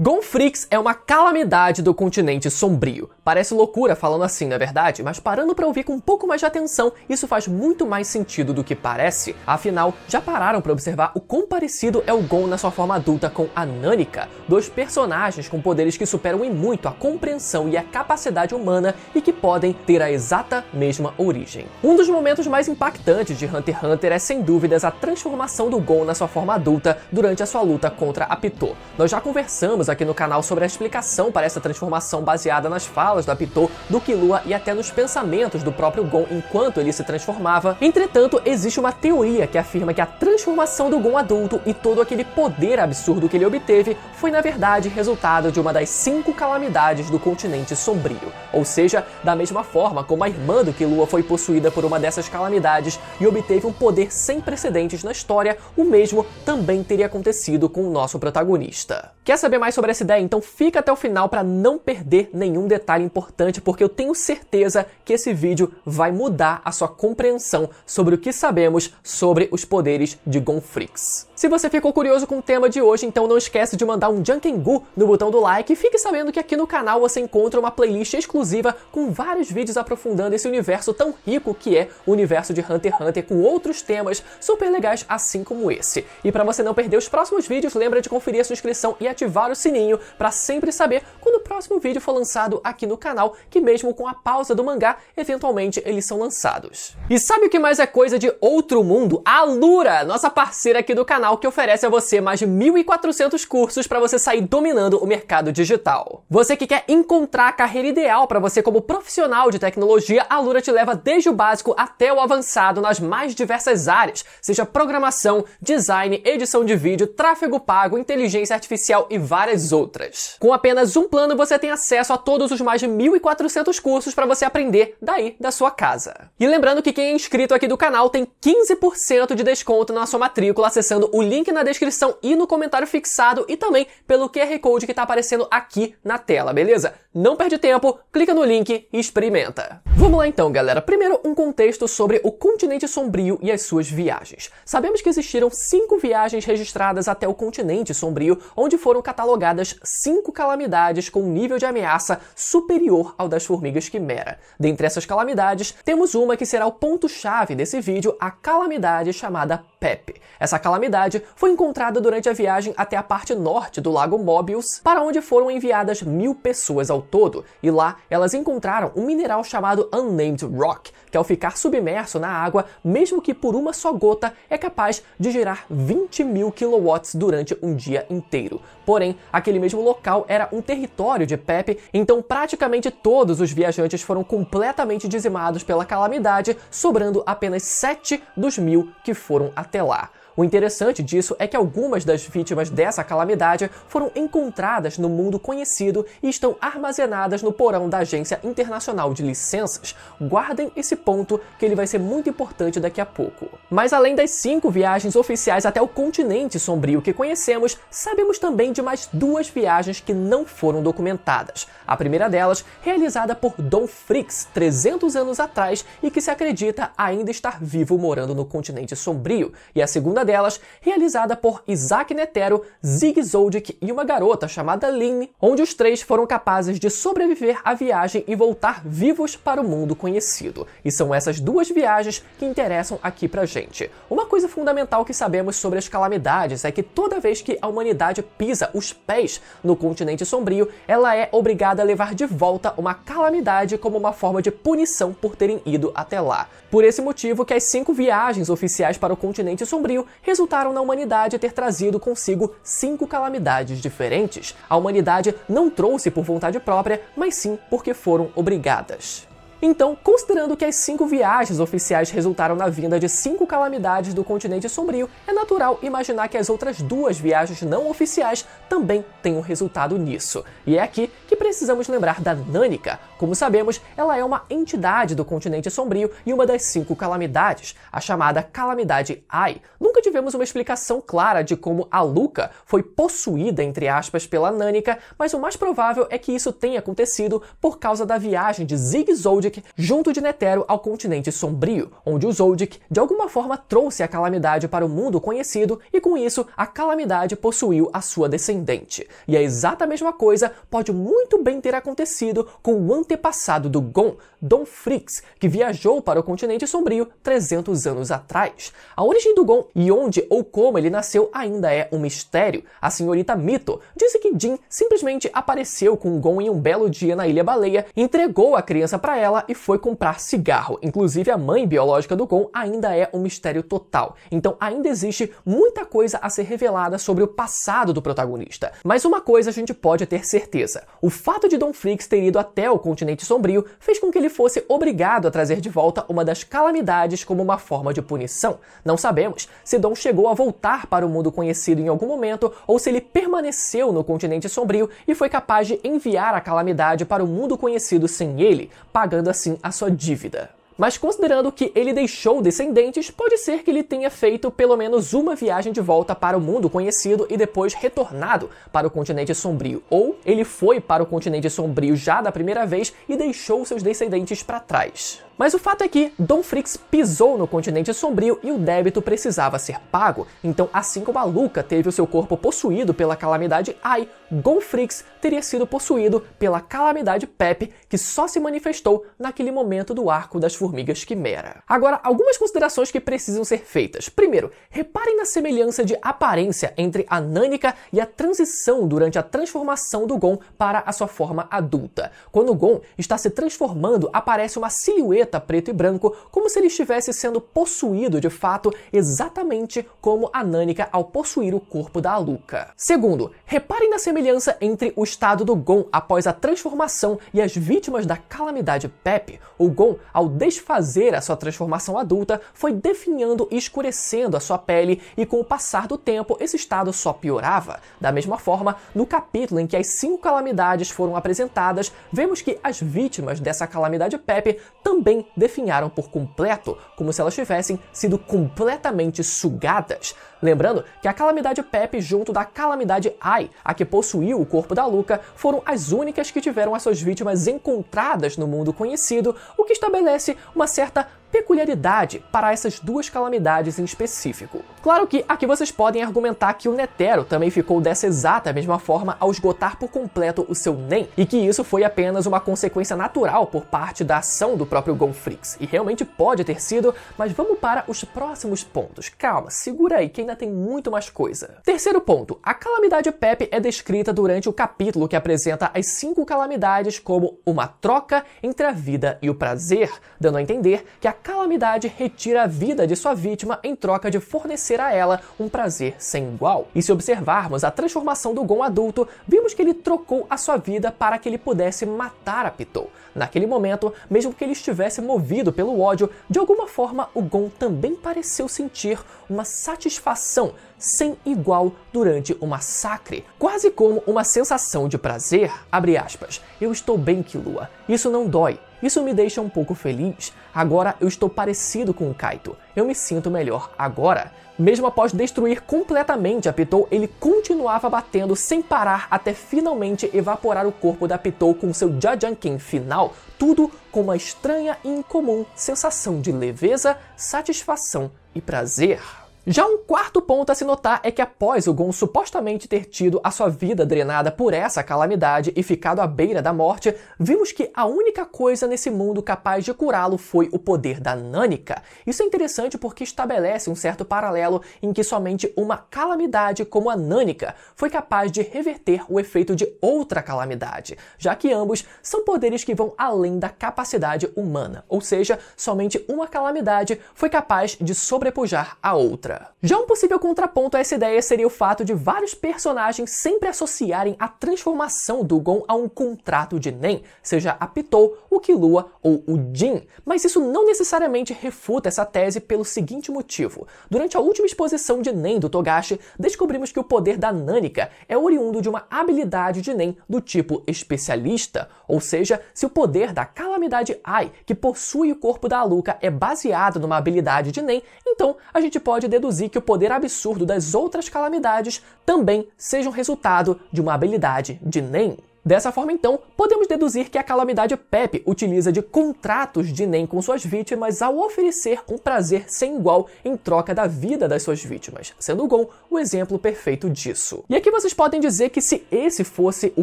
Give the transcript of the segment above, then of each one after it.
Gonfrix é uma calamidade do continente sombrio. Parece loucura falando assim, não é verdade? Mas parando pra ouvir com um pouco mais de atenção, isso faz muito mais sentido do que parece. Afinal, já pararam pra observar o quão parecido é o Gon na sua forma adulta com a Nanika? Dois personagens com poderes que superam em muito a compreensão e a capacidade humana e que podem ter a exata mesma origem. Um dos momentos mais impactantes de Hunter x Hunter é sem dúvidas a transformação do Gon na sua forma adulta durante a sua luta contra a Pitou. Nós já conversamos aqui no canal sobre a explicação para essa transformação baseada nas falas da Pitou, do Killua e até nos pensamentos do próprio Gon enquanto ele se transformava. Entretanto, existe uma teoria que afirma que a transformação do Gon adulto e todo aquele poder absurdo que ele obteve foi na verdade resultado de uma das 5 calamidades do continente sombrio. Ou seja, da mesma forma como a irmã do Killua foi possuída por uma dessas calamidades e obteve um poder sem precedentes na história, o mesmo também teria acontecido com o nosso protagonista. Quer saber mais sobre essa ideia? Então fica até o final para não perder nenhum detalhe importante, porque eu tenho certeza que esse vídeo vai mudar a sua compreensão sobre o que sabemos sobre os poderes de Gonfrix. Se você ficou curioso com o tema de hoje, então não esquece de mandar um Jankengu no botão do like e fique sabendo que aqui no canal você encontra uma playlist exclusiva com vários vídeos aprofundando esse universo tão rico que é o universo de Hunter x Hunter, com outros temas super legais assim como esse. E para você não perder os próximos vídeos, lembra de conferir a sua inscrição e ativar o sininho para sempre saber quando o próximo vídeo for lançado aqui no canal, que mesmo com a pausa do mangá, eventualmente eles são lançados. E sabe o que mais é coisa de outro mundo? A Alura, nossa parceira aqui do canal, que oferece a você mais de 1.400 cursos para você sair dominando o mercado digital. Você que quer encontrar a carreira ideal para você como profissional de tecnologia, a Alura te leva desde o básico até o avançado nas mais diversas áreas, seja programação, design, edição de vídeo, tráfego pago, inteligência artificial e várias outras. Com apenas um plano você tem acesso a todos os mais de 1.400 cursos para você aprender daí da sua casa. E lembrando que quem é inscrito aqui do canal tem 15% de desconto na sua matrícula acessando o link na descrição e no comentário fixado e também pelo QR Code que está aparecendo aqui na tela, beleza? Não perde tempo, clica no link e experimenta. Vamos lá então, galera. Primeiro, um contexto sobre o continente sombrio e as suas viagens. Sabemos que existiram 5 viagens registradas até o continente sombrio, onde foram catalogadas 5 calamidades com um nível de ameaça superior ao das formigas quimera. Dentre essas calamidades, temos uma que será o ponto-chave desse vídeo, a calamidade chamada Pep. Essa calamidade foi encontrada durante a viagem até a parte norte do lago Mobius, para onde foram enviadas 1.000 pessoas ao todo, e lá elas encontraram um mineral chamado Unnamed Rock, que ao ficar submerso na água, mesmo que por uma só gota, é capaz de gerar 20.000 kW durante um dia inteiro. Porém, aquele mesmo local era um território de Pep, então praticamente todos os viajantes foram completamente dizimados pela calamidade, sobrando apenas 7 dos 1.000 que foram até lá. O interessante disso é que algumas das vítimas dessa calamidade foram encontradas no mundo conhecido e estão armazenadas no porão da Agência Internacional de Licenças. Guardem esse ponto que ele vai ser muito importante daqui a pouco. Mas além das 5 viagens oficiais até o continente sombrio que conhecemos, sabemos também de mais 2 viagens que não foram documentadas. A primeira delas, realizada por Gonfrix 300 anos atrás e que se acredita ainda estar vivo morando no continente sombrio, e a segunda delas, realizada por Isaac Netero, Zig Zoldyck e uma garota chamada Lin, onde os 3 foram capazes de sobreviver à viagem e voltar vivos para o mundo conhecido. E são essas 2 viagens que interessam aqui pra gente. Uma coisa fundamental que sabemos sobre as calamidades é que toda vez que a humanidade pisa os pés no continente sombrio, ela é obrigada a levar de volta uma calamidade como uma forma de punição por terem ido até lá. Por esse motivo que as 5 viagens oficiais para o continente sombrio resultaram na humanidade ter trazido consigo 5 calamidades diferentes. A humanidade não trouxe por vontade própria, mas sim porque foram obrigadas. Então, considerando que as 5 viagens oficiais resultaram na vinda de 5 calamidades do continente sombrio, é natural imaginar que as outras 2 viagens não oficiais também tenham resultado nisso. E é aqui que precisamos lembrar da Nanika. Como sabemos, ela é uma entidade do continente sombrio e uma das 5 calamidades, a chamada Calamidade Ai. Nunca nunca tivemos uma explicação clara de como a Luca foi possuída, entre aspas, pela Nânica, mas o mais provável é que isso tenha acontecido por causa da viagem de Zig Zoldyck junto de Netero ao continente sombrio, onde o Zoldyck de alguma forma trouxe a calamidade para o mundo conhecido e com isso a calamidade possuiu a sua descendente. E a exata mesma coisa pode muito bem ter acontecido com o antepassado do Gon, Don Fricks, que viajou para o continente sombrio 300 anos atrás. A origem do Gon e onde ou como ele nasceu ainda é um mistério. A senhorita Mito disse que Jin simplesmente apareceu com o Gon em um belo dia na Ilha Baleia, entregou a criança para ela e foi comprar cigarro. Inclusive a mãe biológica do Gon ainda é um mistério total. Então ainda existe muita coisa a ser revelada sobre o passado do protagonista. Mas uma coisa a gente pode ter certeza: o fato de Don Fricks ter ido até o continente sombrio fez com que ele fosse obrigado a trazer de volta uma das calamidades como uma forma de punição. Não sabemos se Don chegou a voltar para o mundo conhecido em algum momento ou se ele permaneceu no continente sombrio e foi capaz de enviar a calamidade para o mundo conhecido sem ele, pagando assim a sua dívida. Mas considerando que ele deixou descendentes, pode ser que ele tenha feito pelo menos uma viagem de volta para o mundo conhecido e depois retornado para o continente sombrio. Ou ele foi para o continente sombrio já da primeira vez e deixou seus descendentes para trás. Mas o fato é que Don Fricks pisou no continente sombrio e o débito precisava ser pago. Então, assim como a Luca teve o seu corpo possuído pela calamidade Ai, Gon Fricks teria sido possuído pela calamidade Pepe, que só se manifestou naquele momento do arco das formigas quimera. Agora, algumas considerações que precisam ser feitas. Primeiro, reparem na semelhança de aparência entre a Nânica e a transição durante a transformação do Gon para a sua forma adulta. Quando o Gon está se transformando, aparece uma silhueta preto e branco, como se ele estivesse sendo possuído de fato, exatamente como a Nânica ao possuir o corpo da Luca. Segundo, reparem na semelhança entre o estado do Gon após a transformação e as vítimas da calamidade Pepe. O Gon, ao desfazer a sua transformação adulta, foi definhando e escurecendo a sua pele e com o passar do tempo esse estado só piorava. Da mesma forma, no capítulo em que as 5 calamidades foram apresentadas, vemos que as vítimas dessa calamidade Pepe também definharam por completo, como se elas tivessem sido completamente sugadas. Lembrando que a calamidade Pepe junto da calamidade Ai, a que possuiu o corpo da Luca, foram as únicas que tiveram as suas vítimas encontradas no mundo conhecido, o que estabelece uma certa peculiaridade para essas duas calamidades em específico. Claro que aqui vocês podem argumentar que o Netero também ficou dessa exata mesma forma ao esgotar por completo o seu Nen, e que isso foi apenas uma consequência natural por parte da ação do próprio Gon Fricks, e realmente pode ter sido, mas vamos para os próximos pontos. Calma, segura aí que ainda tem muito mais coisa. Terceiro ponto, a calamidade Pepe é descrita durante o capítulo que apresenta as 5 calamidades como uma troca entre a vida e o prazer, dando a entender que a calamidade retira a vida de sua vítima em troca de fornecer a ela um prazer sem igual. E se observarmos a transformação do Gon adulto, vimos que ele trocou a sua vida para que ele pudesse matar a Pitou. Naquele momento, mesmo que ele estivesse movido pelo ódio, de alguma forma o Gon também pareceu sentir uma satisfação sem igual durante o massacre, quase como uma sensação de prazer. Abre aspas, eu estou bem, Killua, isso não dói. Isso me deixa um pouco feliz. Agora eu estou parecido com o Kaito. Eu me sinto melhor agora. Mesmo após destruir completamente a Pitou, ele continuava batendo sem parar até finalmente evaporar o corpo da Pitou com seu Jajanken final. Tudo com uma estranha e incomum sensação de leveza, satisfação e prazer. Já um quarto ponto a se notar é que após o Gon supostamente ter tido a sua vida drenada por essa calamidade e ficado à beira da morte, vimos que a única coisa nesse mundo capaz de curá-lo foi o poder da Nânica. Isso é interessante porque estabelece um certo paralelo em que somente uma calamidade como a Nânica foi capaz de reverter o efeito de outra calamidade, já que ambos são poderes que vão além da capacidade humana, ou seja, somente uma calamidade foi capaz de sobrepujar a outra. Já um possível contraponto a essa ideia seria o fato de vários personagens sempre associarem a transformação do Gon a um contrato de Nen, seja a Pitou, o Killua ou o Jin, mas isso não necessariamente refuta essa tese pelo seguinte motivo. Durante a última exposição de Nen do Togashi, descobrimos que o poder da Nânica é oriundo de uma habilidade de Nen do tipo especialista, ou seja, se o poder da calamidade Ai, que possui o corpo da Luca, é baseado numa habilidade de Nen, então a gente pode deduzir deduzir que o poder absurdo das outras calamidades também seja um resultado de uma habilidade de Nen. Dessa forma, então, podemos deduzir que a calamidade Pep utiliza de contratos de Nen com suas vítimas ao oferecer um prazer sem igual em troca da vida das suas vítimas, sendo Gon o exemplo perfeito disso. E aqui vocês podem dizer que se esse fosse o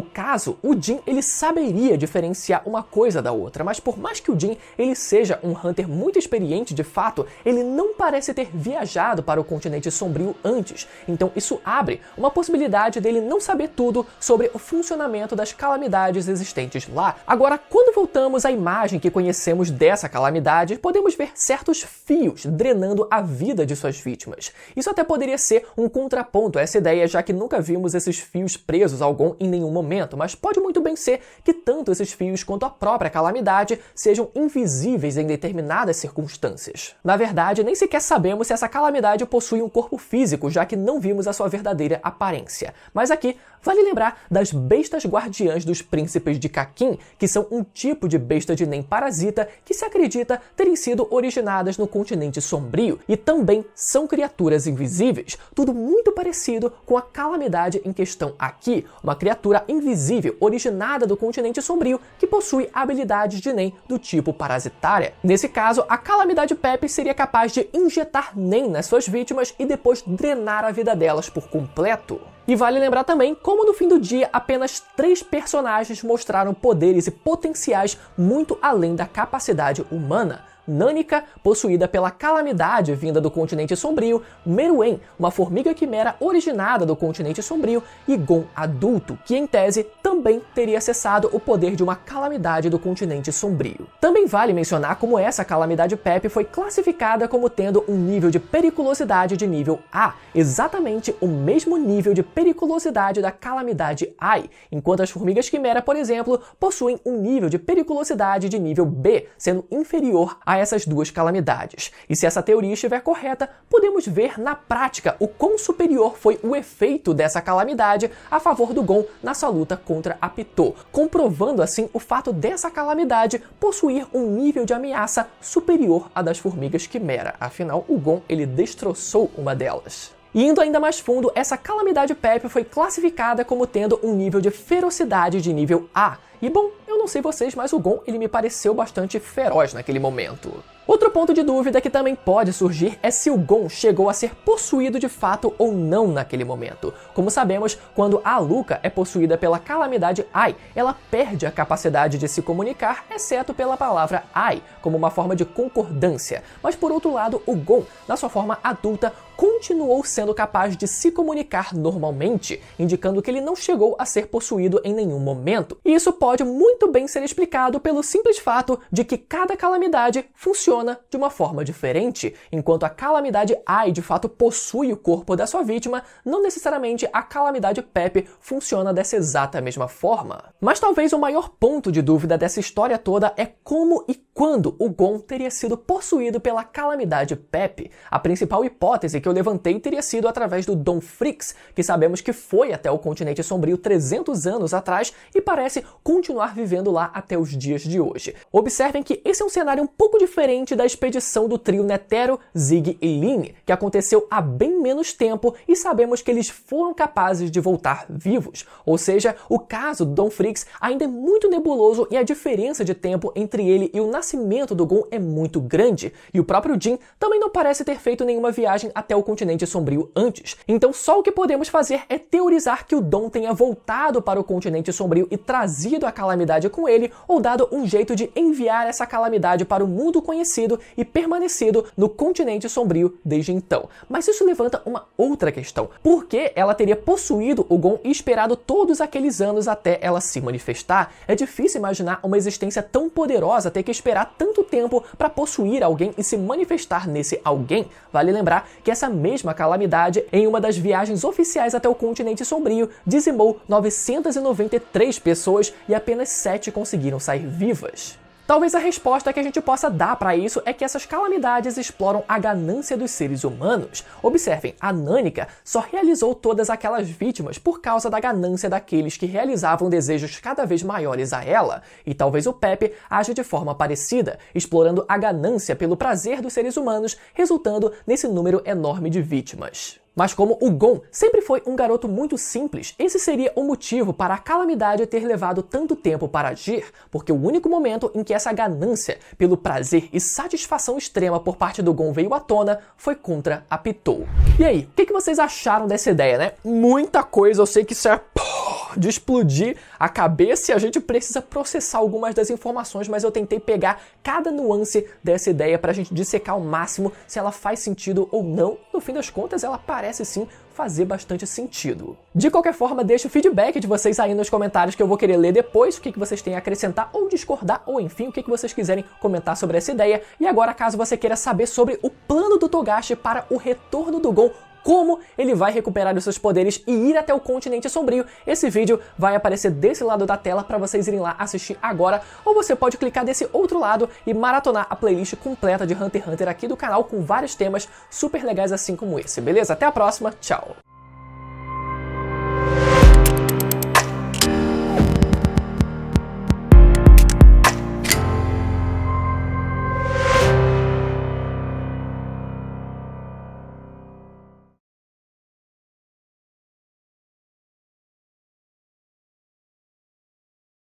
caso, o Jin ele saberia diferenciar uma coisa da outra, mas por mais que o Jin ele seja um Hunter muito experiente de fato, ele não parece ter viajado para o continente sombrio antes, então isso abre uma possibilidade dele não saber tudo sobre o funcionamento das calamidades existentes lá. Agora, quando voltamos à imagem que conhecemos dessa calamidade, podemos ver certos fios drenando a vida de suas vítimas. Isso até poderia ser um contraponto a essa ideia, já que nunca vimos esses fios presos ao Gon em nenhum momento, mas pode muito bem ser que tanto esses fios quanto a própria calamidade sejam invisíveis em determinadas circunstâncias. Na verdade, nem sequer sabemos se essa calamidade possui um corpo físico, já que não vimos a sua verdadeira aparência. Mas aqui, vale lembrar das bestas guardiãs dos príncipes de Kakin, que são um tipo de besta de Nen parasita que se acredita terem sido originadas no continente sombrio e também são criaturas invisíveis, tudo muito parecido com a calamidade em questão aqui, uma criatura invisível originada do continente sombrio que possui habilidades de Nen do tipo parasitária. Nesse caso, a calamidade Pep seria capaz de injetar Nen nas suas vítimas e depois drenar a vida delas por completo. E vale lembrar também como no fim do dia apenas 3 personagens mostraram poderes e potenciais muito além da capacidade humana. Nânica, possuída pela calamidade vinda do continente sombrio, Meruem, uma formiga quimera originada do continente sombrio, e Gon adulto, que em tese também teria acessado o poder de uma calamidade do continente sombrio. Também vale mencionar como essa calamidade Pep foi classificada como tendo um nível de periculosidade de nível A, exatamente o mesmo nível de periculosidade da calamidade Ai, enquanto as formigas quimera, por exemplo, possuem um nível de periculosidade de nível B, sendo inferior a essas duas calamidades. E se essa teoria estiver correta, podemos ver na prática o quão superior foi o efeito dessa calamidade a favor do Gon na sua luta contra a Pitou, comprovando assim o fato dessa calamidade possuir um nível de ameaça superior à das formigas quimera. Afinal, o Gon ele destroçou uma delas. E indo ainda mais fundo, essa calamidade Pep foi classificada como tendo um nível de ferocidade de nível A. E bom, eu não sei vocês, mas o Gon ele me pareceu bastante feroz naquele momento. Outro ponto de dúvida que também pode surgir é se o Gon chegou a ser possuído de fato ou não naquele momento. Como sabemos, quando a Luca é possuída pela calamidade Ai, ela perde a capacidade de se comunicar, exceto pela palavra Ai, como uma forma de concordância. Mas por outro lado, o Gon, na sua forma adulta, continuou sendo capaz de se comunicar normalmente, indicando que ele não chegou a ser possuído em nenhum momento. E isso pode muito bem ser explicado pelo simples fato de que cada calamidade funciona de uma forma diferente. Enquanto a calamidade Ai de fato possui o corpo da sua vítima, não necessariamente a calamidade Pep funciona dessa exata mesma forma. Mas talvez o maior ponto de dúvida dessa história toda é como e quando o Gon teria sido possuído pela calamidade Pep. A principal hipótese que eu levantei teria sido através do Don Fricks, que sabemos que foi até o continente sombrio 300 anos atrás e parece continuar vivendo lá até os dias de hoje. Observem que esse é um cenário um pouco diferente da expedição do trio Netero, Zig e Lin, que aconteceu há bem menos tempo e sabemos que eles foram capazes de voltar vivos. Ou seja, o caso do Don Fricks ainda é muito nebuloso e a diferença de tempo entre ele e o nascimento do Gon é muito grande. E o próprio Jin também não parece ter feito nenhuma viagem até o continente sombrio antes. Então só o que podemos fazer é teorizar que o Don tenha voltado para o continente sombrio e trazido a calamidade com ele, ou dado um jeito de enviar essa calamidade para o mundo conhecido e permanecido no continente sombrio desde então. Mas isso levanta uma outra questão. Por que ela teria possuído o Gon e esperado todos aqueles anos até ela se manifestar? É difícil imaginar uma existência tão poderosa ter que esperar tanto tempo para possuir alguém e se manifestar nesse alguém. Vale lembrar que essa mesma calamidade, em uma das viagens oficiais até o continente sombrio, dizimou 993 pessoas e apenas 7 conseguiram sair vivas. Talvez a resposta que a gente possa dar para isso é que essas calamidades exploram a ganância dos seres humanos. Observem, a Nânica só realizou todas aquelas vítimas por causa da ganância daqueles que realizavam desejos cada vez maiores a ela, e talvez o Pepe age de forma parecida, explorando a ganância pelo prazer dos seres humanos, resultando nesse número enorme de vítimas. Mas como o Gon sempre foi um garoto muito simples, esse seria o motivo para a calamidade ter levado tanto tempo para agir, porque o único momento em que essa ganância pelo prazer e satisfação extrema por parte do Gon veio à tona foi contra a Pitou. E aí, o que vocês acharam dessa ideia, né? Muita coisa, eu sei que isso é de explodir a cabeça e a gente precisa processar algumas das informações, mas eu tentei pegar cada nuance dessa ideia pra gente dissecar ao máximo se ela faz sentido ou não. No fim das contas, ela parece sim fazer bastante sentido. De qualquer forma, deixa o feedback de vocês aí nos comentários que eu vou querer ler depois, o que vocês têm a acrescentar ou discordar, ou enfim, o que vocês quiserem comentar sobre essa ideia. E agora, caso você queira saber sobre o plano do Togashi para o retorno do Gon, como ele vai recuperar os seus poderes e ir até o continente sombrio, esse vídeo vai aparecer desse lado da tela para vocês irem lá assistir agora, ou você pode clicar desse outro lado e maratonar a playlist completa de Hunter x Hunter aqui do canal com vários temas super legais assim como esse, beleza? Até a próxima, tchau!